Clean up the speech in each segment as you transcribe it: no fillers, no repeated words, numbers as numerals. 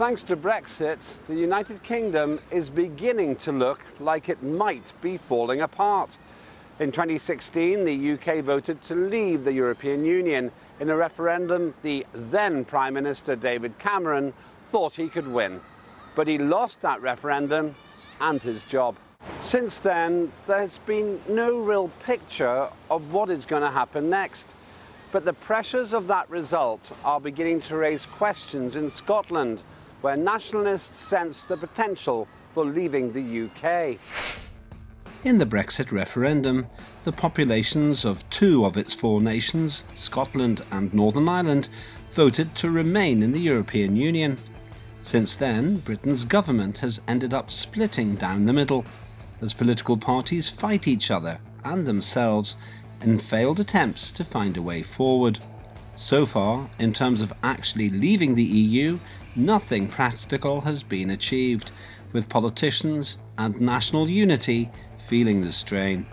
Thanks to Brexit, the United Kingdom is beginning to look like it might be falling apart. In 2016, the UK voted to leave the European Union in a referendum the then Prime Minister David Cameron thought he could win. But he lost that referendum and his job. Since then, there's been no real picture of what is going to happen next. But the pressures of that result are beginning to raise questions in Scotland, where nationalists sense the potential for leaving the UK. In the Brexit referendum, the populations of two of its four nations, Scotland and Northern Ireland, voted to remain in the European Union. Since then, Britain's government has ended up splitting down the middle, as political parties fight each other and themselves in failed attempts to find a way forward. So far, in terms of actually leaving the EU, nothing practical has been achieved, with politicians and national unity feeling the strain.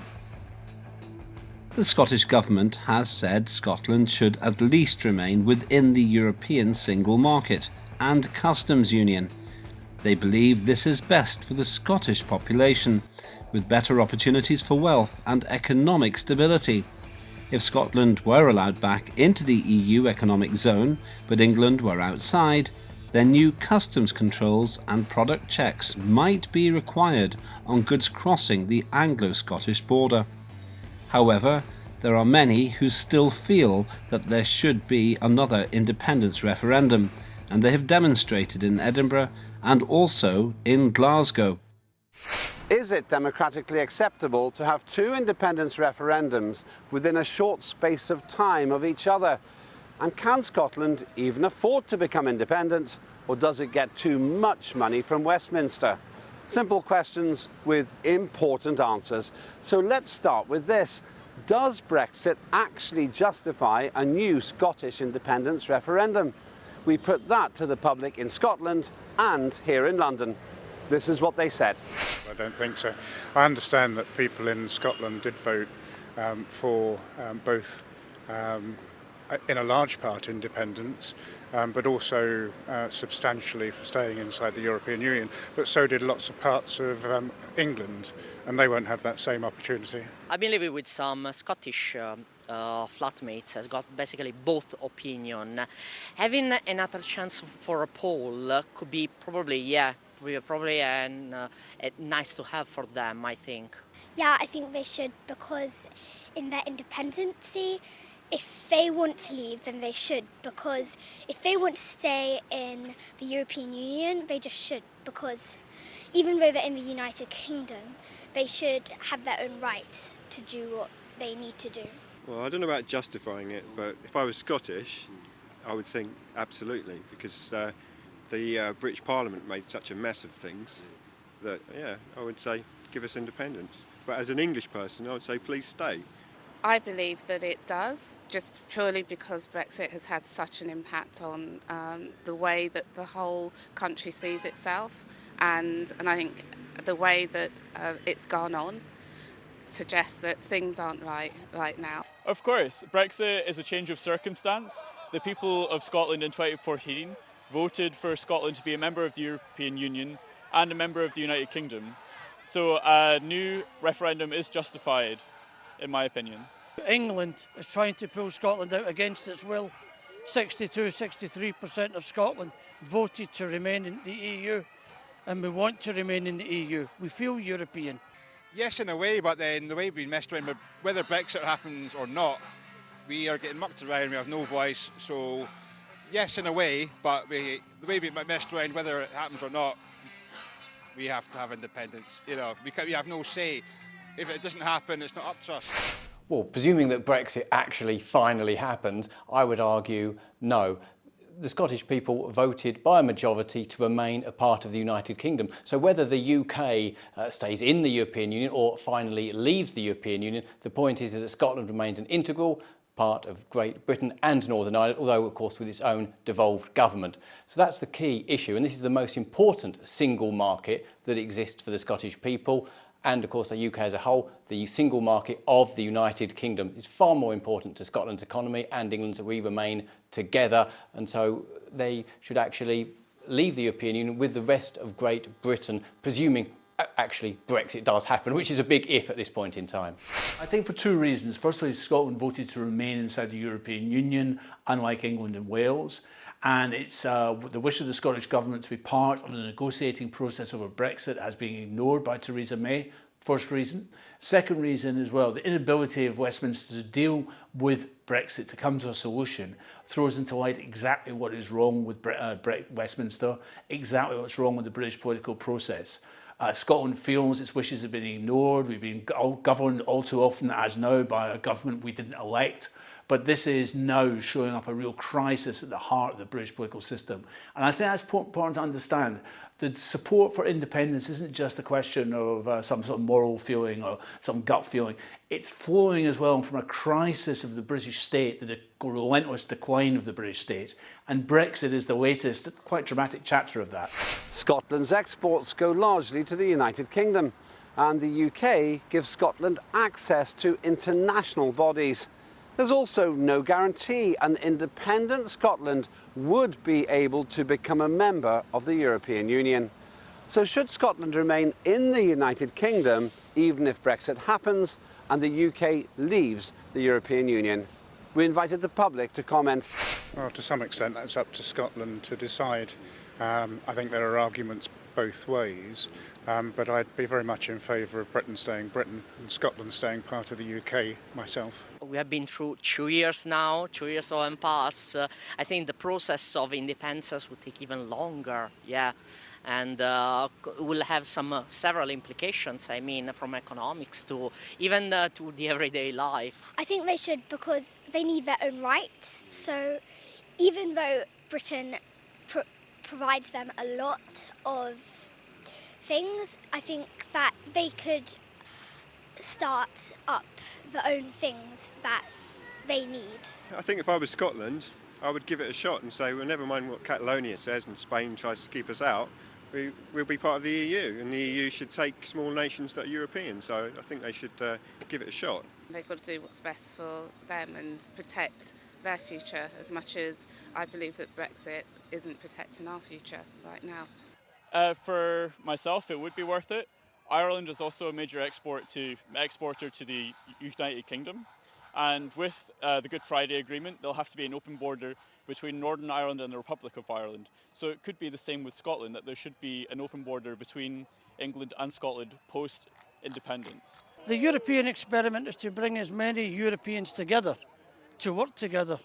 The Scottish Government has said Scotland should at least remain within the European single market and customs union. They believe this is best for the Scottish population, with better opportunities for wealth and economic stability. If Scotland were allowed back into the EU economic zone, but England were outside, then new customs controls and product checks might be required on goods crossing the Anglo-Scottish border. However, there are many who still feel that there should be another independence referendum, and they have demonstrated in Edinburgh and also in Glasgow. Is it democratically acceptable to have two independence referendums within a short space of time of each other? And can Scotland even afford to become independent, or does it get too much money from Westminster? Simple questions with important answers. So let's start with this. Does Brexit actually justify a new Scottish independence referendum? We put that to the public in Scotland and here in London. This is what they said. I don't think so. I understand that people in Scotland did vote for both, in a large part, independence, but also substantially for staying inside the European Union. But so did lots of parts of England, and they won't have that same opportunity. I've been living with some Scottish flatmates has got basically both opinion. Having another chance for a poll could be probably nice to have for them, I think. Yeah, I think they should, because in their independency, if they want to leave, then they should, because if they want to stay in the European Union, they just should, because even though they're in the United Kingdom, they should have their own rights to do what they need to do. Well, I don't know about justifying it, but if I was Scottish, I would think absolutely, because the British Parliament made such a mess of things that, yeah, I would say give us independence. But as an English person, I would say please stay. I believe that it does, just purely because Brexit has had such an impact on the way that the whole country sees itself, and I think the way that it's gone on suggests that things aren't right now. Of course, Brexit is a change of circumstance. The people of Scotland in 2014 voted for Scotland to be a member of the European Union and a member of the United Kingdom. So a new referendum is justified, in my opinion. England is trying to pull Scotland out against its will. 63% of Scotland voted to remain in the EU, and we want to remain in the EU. We feel European. Yes, in a way, but then the way we've been messed around, whether Brexit happens or not, we are getting mucked around, we have no voice. So, yes, in a way, but the way we've been messed around, whether it happens or not, we have to have independence. You know, we have no say. If it doesn't happen, it's not up to us. Well, presuming that Brexit actually finally happens, I would argue no. The Scottish people voted by a majority to remain a part of the United Kingdom. So whether the UK stays in the European Union or finally leaves the European Union, the point is that Scotland remains an integral part of Great Britain and Northern Ireland, although of course with its own devolved government. So that's the key issue, and this is the most important single market that exists for the Scottish people. And of course the UK as a whole. The single market of the United Kingdom is far more important to Scotland's economy and England's that we remain together, and so they should actually leave the European Union with the rest of Great Britain, presuming actually Brexit does happen, which is a big if at this point in time? I think for two reasons. Firstly, Scotland voted to remain inside the European Union, unlike England and Wales. And it's the wish of the Scottish Government to be part of the negotiating process over Brexit has been ignored by Theresa May. First reason. Second reason as well, the inability of Westminster to deal with Brexit, to come to a solution, throws into light exactly what is wrong with Westminster, exactly what's wrong with the British political process. Scotland feels its wishes have been ignored. We've been governed all too often, as now, by a government we didn't elect. But this is now showing up a real crisis at the heart of the British political system. And I think that's important to understand. The support for independence isn't just a question of some sort of moral feeling or some gut feeling. It's flowing as well from a crisis of the British state, the relentless decline of the British state. And Brexit is the latest, quite dramatic chapter of that. Scotland's exports go largely to the United Kingdom, and the UK gives Scotland access to international bodies. There's also no guarantee an independent Scotland would be able to become a member of the European Union. So should Scotland remain in the United Kingdom, even if Brexit happens and the UK leaves the European Union? We invited the public to comment. Well, to some extent, that's up to Scotland to decide. I think there are arguments both ways, but I'd be very much in favour of Britain staying Britain and Scotland staying part of the UK myself. We have been through 2 years now, 2 years of impasse. I think the process of independence will take even longer, and will have several implications, I mean, from economics to even to the everyday life. I think they should because they need their own rights. So even though Britain provides them a lot of things, I think that they could start up their own things that they need. I think if I was Scotland, I would give it a shot and say, well, never mind what Catalonia says and Spain tries to keep us out, we'll be part of the EU, and the EU should take small nations that are European, so I think they should give it a shot. They've got to do what's best for them and protect their future as much as I believe that Brexit isn't protecting our future right now. For myself, it would be worth it. Ireland is also a major exporter to the United Kingdom, and with the Good Friday Agreement, there'll have to be an open border between Northern Ireland and the Republic of Ireland. So it could be the same with Scotland, that there should be an open border between England and Scotland post-independence. The European experiment is to bring as many Europeans together, to work together,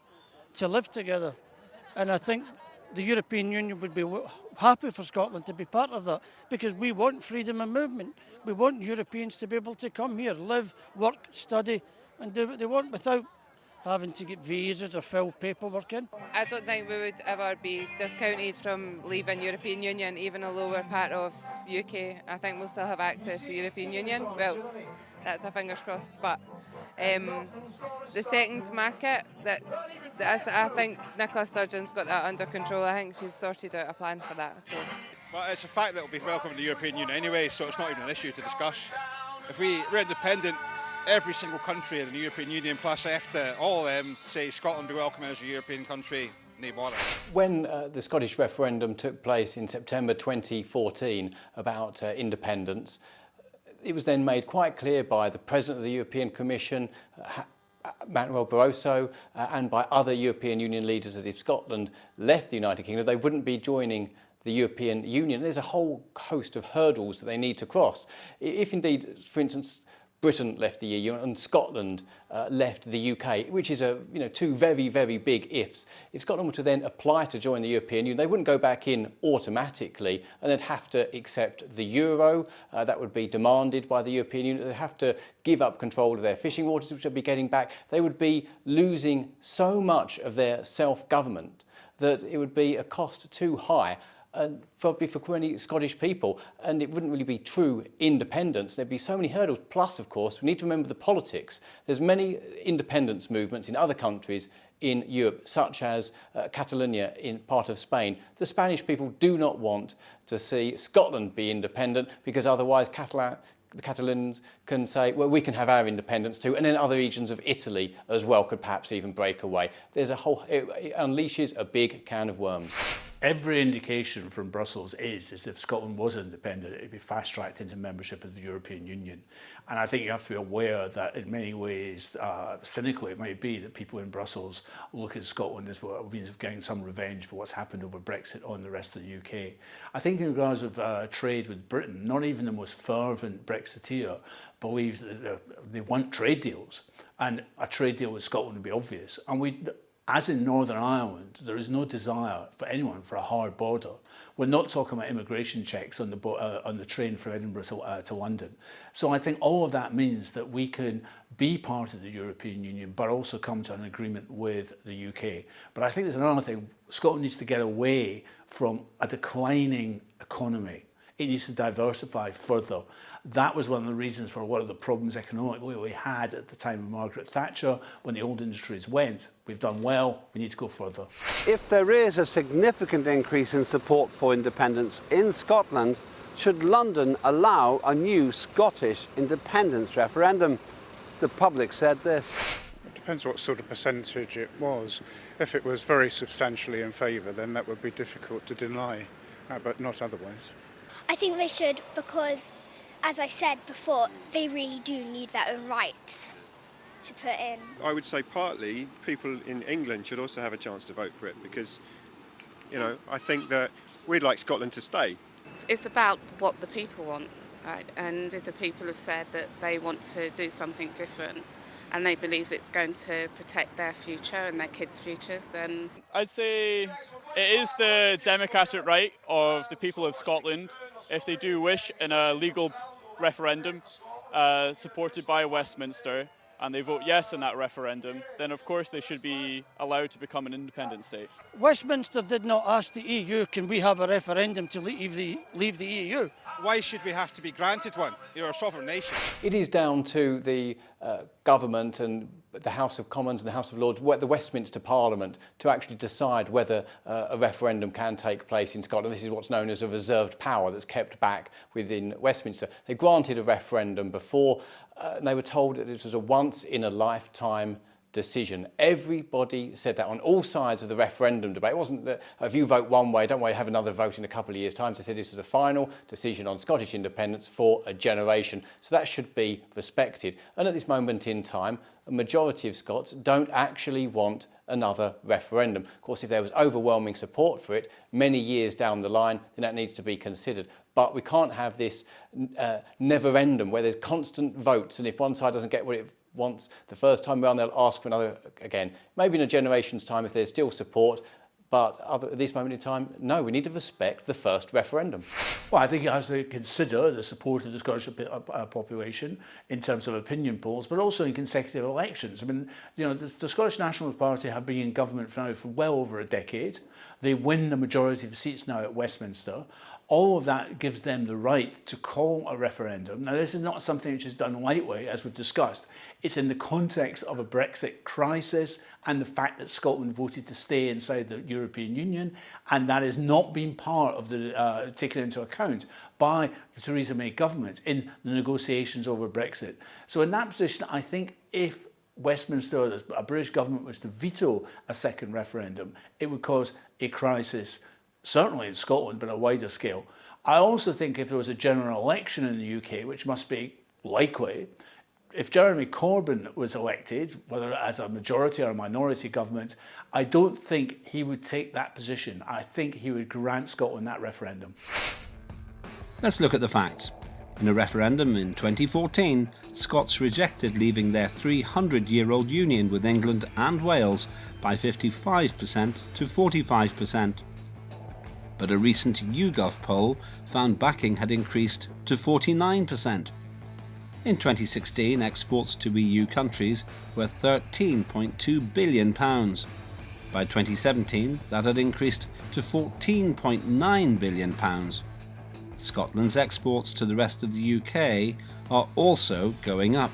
to live together. And I think the European Union would be happy for Scotland to be part of that, because we want freedom of movement. We want Europeans to be able to come here, live, work, study, and do what they want without having to get visas or fill paperwork in. I don't think we would ever be discounted from leaving European Union, even although we're part of UK. I think we'll still have access to European Union. Well, that's a fingers crossed. But the second market, I think Nicola Sturgeon's got that under control. I think she's sorted out a plan for that. So. But it's a fact that we'll be welcome in the European Union anyway, so it's not even an issue to discuss. If we're independent, every single country in the European Union, plus after all of them, say Scotland be welcome as a European country, no bother. When the Scottish referendum took place in September 2014 about independence, it was then made quite clear by the President of the European Commission, Manuel Barroso, and by other European Union leaders that if Scotland left the United Kingdom, they wouldn't be joining the European Union. There's a whole host of hurdles that they need to cross. If indeed, for instance, Britain left the EU and Scotland left the UK, which is two very, very big ifs. If Scotland were to then apply to join the European Union, they wouldn't go back in automatically, and they'd have to accept the euro. That would be demanded by the European Union. They'd have to give up control of their fishing waters, which they'd be getting back. They would be losing so much of their self-government that it would be a cost too high. And probably for many Scottish people, and it wouldn't really be true independence. There'd be so many hurdles. Plus, of course, we need to remember the politics. There's many independence movements in other countries in Europe, such as Catalonia in part of Spain. The Spanish people do not want to see Scotland be independent, because otherwise the Catalans can say, well, we can have our independence too, and then other regions of Italy as well could perhaps even break away. It unleashes a big can of worms. Every indication from Brussels is if Scotland was independent, it would be fast-tracked into membership of the European Union. And I think you have to be aware that in many ways, cynically it might be, that people in Brussels look at Scotland as a means of getting some revenge for what's happened over Brexit on the rest of the UK. I think in regards of trade with Britain, not even the most fervent Brexiteer believes that they want trade deals. And a trade deal with Scotland would be obvious. And as in Northern Ireland, there is no desire for anyone for a hard border. We're not talking about immigration checks on the train from Edinburgh to London. So I think all of that means that we can be part of the European Union, but also come to an agreement with the UK. But I think there's another thing. Scotland needs to get away from a declining economy. It needs to diversify further. That was one of the reasons for a lot of the problems economically we had at the time of Margaret Thatcher when the old industries went. We've done well, we need to go further. If there is a significant increase in support for independence in Scotland, should London allow a new Scottish independence referendum? The public said this. It depends what sort of percentage it was. If it was very substantially in favour, then that would be difficult to deny, but not otherwise. I think they should because, as I said before, they really do need their own rights to put in. I would say partly people in England should also have a chance to vote for it because, you know, I think that we'd like Scotland to stay. It's about what the people want, right? And if the people have said that they want to do something different and they believe it's going to protect their future and their kids' futures, then... I'd say it is the democratic right of the people of Scotland, if they do wish in a legal referendum supported by Westminster, and they vote yes in that referendum, then of course they should be allowed to become an independent state. Westminster did not ask the EU, can we have a referendum to leave the EU? Why should we have to be granted one? You're a sovereign nation. It is down to the government and the House of Commons and the House of Lords, the Westminster Parliament, to actually decide whether a referendum can take place in Scotland. This is what's known as a reserved power that's kept back within Westminster. They granted a referendum before, and they were told that this was a once-in-a-lifetime decision. Everybody said that on all sides of the referendum debate. It wasn't that if you vote one way, don't worry, have another vote in a couple of years' time. They said this was a final decision on Scottish independence for a generation. So that should be respected. And at this moment in time, a majority of Scots don't actually want another referendum. Of course, if there was overwhelming support for it many years down the line, then that needs to be considered. But we can't have this never-endum where there's constant votes, and if one side doesn't get what it wants the first time around, they'll ask for another again. Maybe in a generation's time if there's still support, but at this moment in time, no, we need to respect the first referendum. Well, I think it has to consider the support of the Scottish population in terms of opinion polls, but also in consecutive elections. I mean, you know, the Scottish National Party have been in government now for well over a decade. They win the majority of seats now at Westminster. All of that gives them the right to call a referendum. Now, this is not something which is done lightly, as we've discussed. It's in the context of a Brexit crisis and the fact that Scotland voted to stay inside the European Union, and that has not been part of the taken into account by the Theresa May government in the negotiations over Brexit. So in that position, I think if Westminster, a British government, was to veto a second referendum, it would cause a crisis, certainly in Scotland, but on a wider scale. I also think if there was a general election in the UK, which must be likely, if Jeremy Corbyn was elected, whether as a majority or a minority government, I don't think he would take that position. I think he would grant Scotland that referendum. Let's look at the facts. In a referendum in 2014, Scots rejected leaving their 300-year-old union with England and Wales by 55% to 45%. But a recent YouGov poll found backing had increased to 49%. In 2016, exports to EU countries were £13.2 billion. By 2017, that had increased to £14.9 billion. Scotland's exports to the rest of the UK are also going up,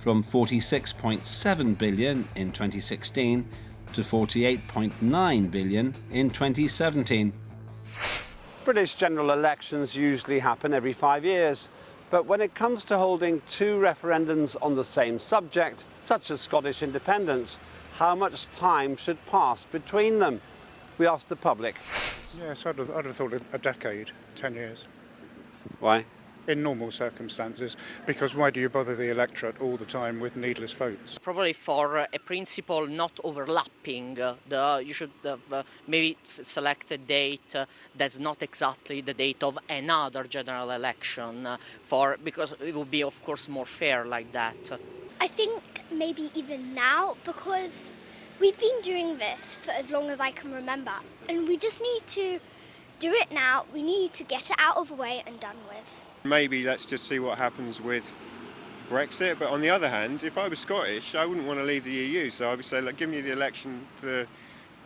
from £46.7 billion in 2016 to £48.9 billion in 2017. British general elections usually happen every 5 years, but when it comes to holding two referendums on the same subject, such as Scottish independence, how much time should pass between them? We asked the public. Yes, I'd have thought a decade, 10 years. Why? In normal circumstances, because why do you bother the electorate all the time with needless votes? Probably for a principle not overlapping, you should maybe select a date that's not exactly the date of another general election, because it would be, of course, more fair like that. I think maybe even now, because we've been doing this for as long as I can remember, and we just need to do it now. We need to get it out of the way and done with. Maybe let's just see what happens with Brexit. But on the other hand, if I was Scottish, I wouldn't want to leave the EU. So I would say, like, give me the election for,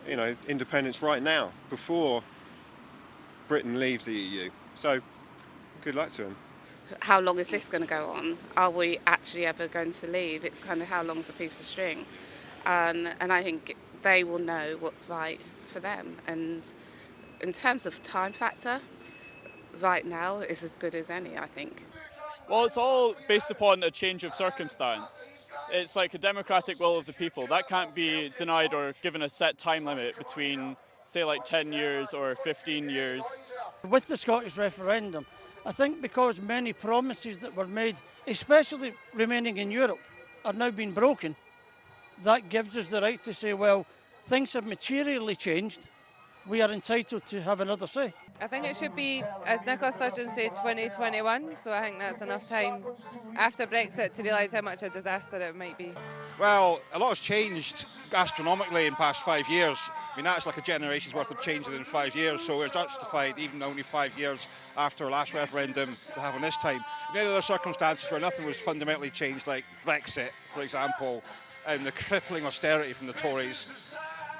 independence right now, before Britain leaves the EU. So good luck to him. How long is this going to go on? Are we actually ever going to leave? It's kind of how long's a piece of string. And I think they will know what's right for them. And in terms of time factor, right now is as good as any, I think. Well, it's all based upon a change of circumstance. It's like a democratic will of the people. That can't be denied or given a set time limit between, say, like 10 years or 15 years. With the Scottish referendum, I think because many promises that were made, especially remaining in Europe, are now being broken, that gives us the right to say, well, things have materially changed. We are entitled to have another say. I think it should be, as Nicola Sturgeon said, 2021, so I think that's enough time after Brexit to realise how much a disaster it might be. Well, a lot has changed astronomically in the past 5 years. I mean, that's like a generation's worth of change in 5 years, so we're justified, even only 5 years after our last referendum, to have on this time. In any other circumstances where nothing was fundamentally changed, like Brexit, for example, and the crippling austerity from the Tories,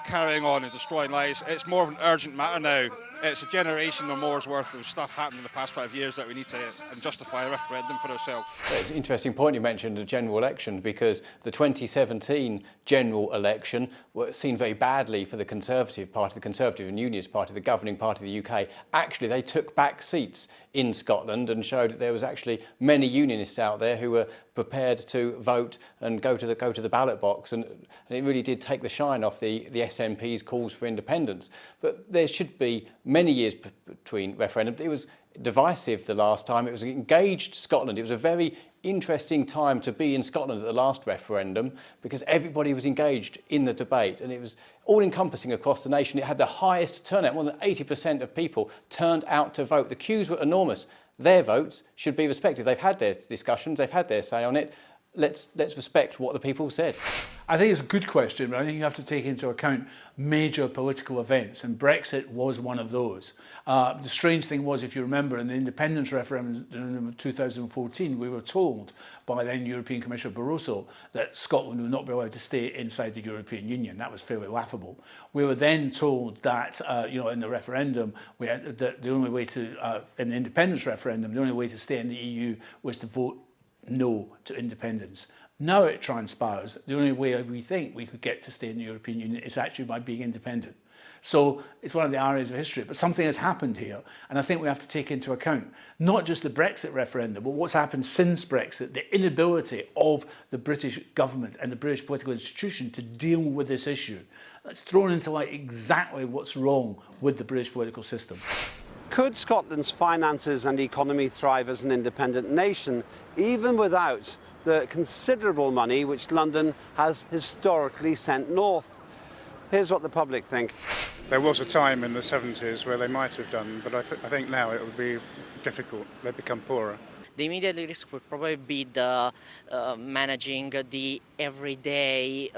carrying on and destroying lives, it's more of an urgent matter now. It's a generation or more's worth of stuff happened in the past 5 years that we need to justify a referendum for ourselves. It's an interesting point you mentioned, the general election, because the 2017 general election was seen very badly for the Conservative Party, the Conservative and Unionist Party, the governing party of the UK. Actually, they took back seats in Scotland and showed that there was actually many unionists out there who were prepared to vote and go to the ballot box, and it really did take the shine off the SNP's calls for independence. But there should be many years between referendums. It was divisive the last time. It was engaged Scotland. It was a very interesting time to be in Scotland at the last referendum because everybody was engaged in the debate and it was all-encompassing across the nation. It had the highest turnout. More than 80% of people turned out to vote. The queues were enormous. Their votes should be respected. They've had their discussions. They've had their say on it. Let's respect what the people said. I think it's a good question, but I think you have to take into account major political events, and Brexit was one of those. The strange thing was, if you remember, in the independence referendum of 2014, we were told by then European Commissioner Barroso that Scotland would not be allowed to stay inside the European Union. That was fairly laughable. We were then told that, in the referendum, that the only way to, in the independence referendum, the only way to stay in the EU was to vote no to independence. Now it transpires the only way we think we could get to stay in the European Union is actually by being independent. So it's one of the ironies of history, but something has happened here, and I think we have to take into account not just the Brexit referendum, but what's happened since Brexit, the inability of the British government and the British political institution to deal with this issue. That's thrown into light exactly what's wrong with the British political system. Could Scotland's finances and economy thrive as an independent nation, even without the considerable money which London has historically sent north? Here's what the public think. There was a time in the 70s where they might have done, but I think now it would be difficult. They'd become poorer. The immediate risk would probably be the managing the everyday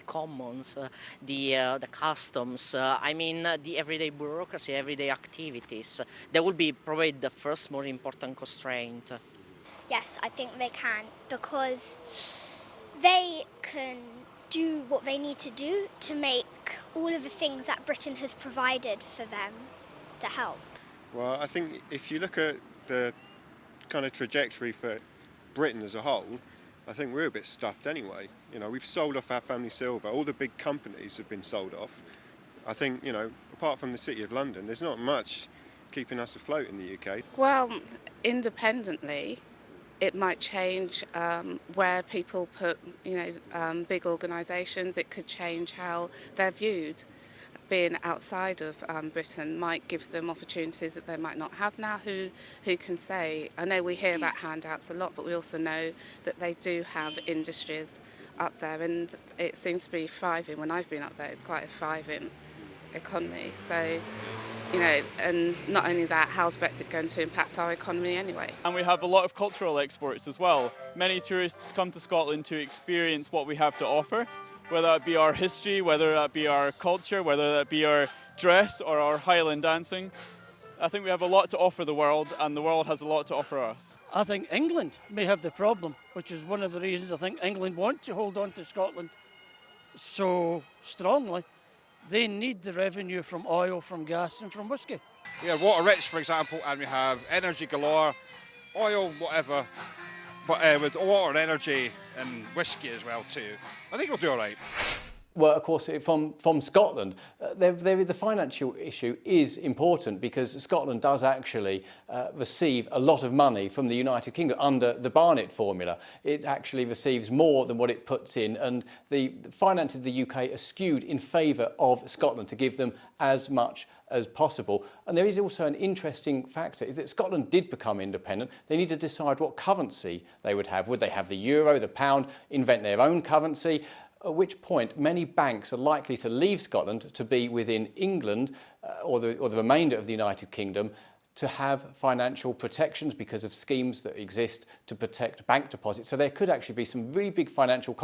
commons, the customs. The everyday bureaucracy, everyday activities. That would be probably the first more important constraint. Yes, I think they can, because they can do what they need to do to make all of the things that Britain has provided for them to help. Well, I think if you look at the kind of trajectory for Britain as a whole, I think we're a bit stuffed anyway. We've sold off our family silver. All the big companies have been sold off. I think, apart from the City of London, there's not much keeping us afloat in the UK. Well, independently, it might change where people put, big organisations. It could change how they're viewed. being outside of Britain might give them opportunities that they might not have now. Who can say? I know we hear about handouts a lot, but we also know that they do have industries up there, and it seems to be thriving. When I've been up there, it's quite a thriving economy. So, you know, and not only that, how's Brexit going to impact our economy anyway? And we have a lot of cultural exports as well. Many tourists come to Scotland to experience what we have to offer, whether that be our history, whether that be our culture, whether that be our dress or our Highland dancing. I think we have a lot to offer the world, and the world has a lot to offer us. I think England may have the problem, which is one of the reasons I think England want to hold on to Scotland so strongly. They need the revenue from oil, from gas and from whisky. We are water rich, for example, and we have energy galore, oil, whatever, but with water and energy and whisky as well too. I think we'll do all right. Well, of course, from Scotland, the financial issue is important because Scotland does actually receive a lot of money from the United Kingdom under the Barnett formula. It actually receives more than what it puts in, and the finances of the UK are skewed in favour of Scotland to give them as much as possible. And there is also an interesting factor, is that Scotland did become independent. They need to decide what currency they would have. Would they have the euro, the pound, invent their own currency? At which point many banks are likely to leave Scotland to be within England or the remainder of the United Kingdom to have financial protections because of schemes that exist to protect bank deposits. So there could actually be some really big financial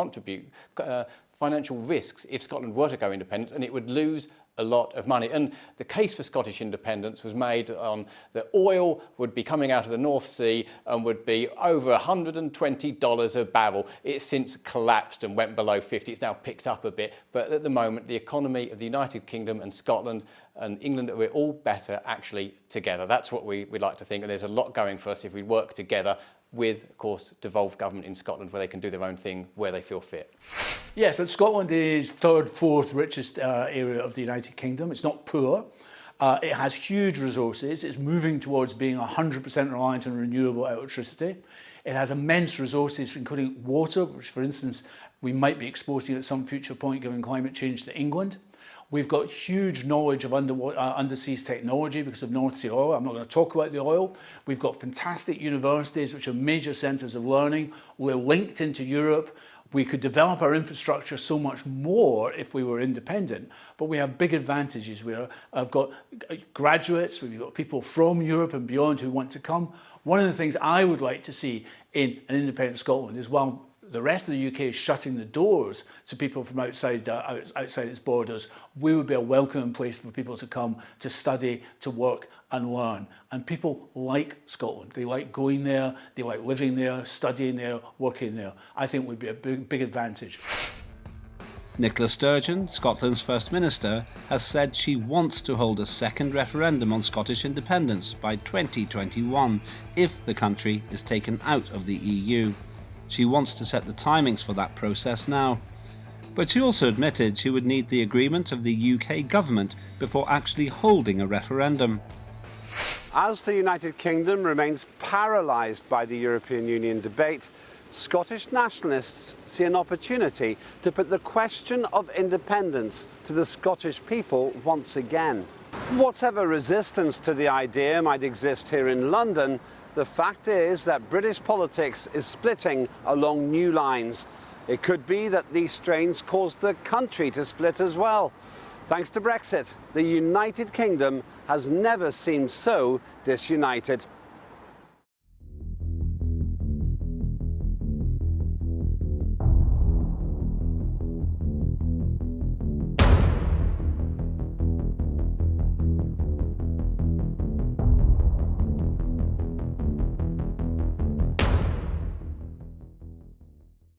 risks if Scotland were to go independent, and it would lose a lot of money. And the case for Scottish independence was made on that oil would be coming out of the North Sea and would be over $120 a barrel. It's since collapsed and went below 50. It's now picked up a bit. But at the moment, the economy of the United Kingdom and Scotland and England, we're all better actually together. That's what we'd like to think. And there's a lot going for us if we work together with, of course, devolved government in Scotland where they can do their own thing where they feel fit. Yes, and Scotland is third, fourth richest area of the United Kingdom. It's not poor. It has huge resources. It's moving towards being 100% reliant on renewable electricity. It has immense resources, including water, which, for instance, we might be exporting at some future point given climate change to England. We've got huge knowledge of underseas technology because of North Sea oil. I'm not going to talk about the oil. We've got fantastic universities, which are major centres of learning. We're linked into Europe. We could develop our infrastructure so much more if we were independent, but we have big advantages. I've got graduates, we've got people from Europe and beyond who want to come. One of the things I would like to see in an independent Scotland is, while the rest of the UK is shutting the doors to people from outside its borders, we would be a welcoming place for people to come to study, to work and learn. And people like Scotland. They like going there, they like living there, studying there, working there. I think would be a big advantage. Nicola Sturgeon, Scotland's First Minister, has said she wants to hold a second referendum on Scottish independence by 2021 if the country is taken out of the EU. She wants to set the timings for that process now. But she also admitted she would need the agreement of the UK government before actually holding a referendum. As the United Kingdom remains paralysed by the European Union debate, Scottish nationalists see an opportunity to put the question of independence to the Scottish people once again. Whatever resistance to the idea might exist here in London, the fact is that British politics is splitting along new lines. It could be that these strains caused the country to split as well. Thanks to Brexit, the United Kingdom has never seemed so disunited.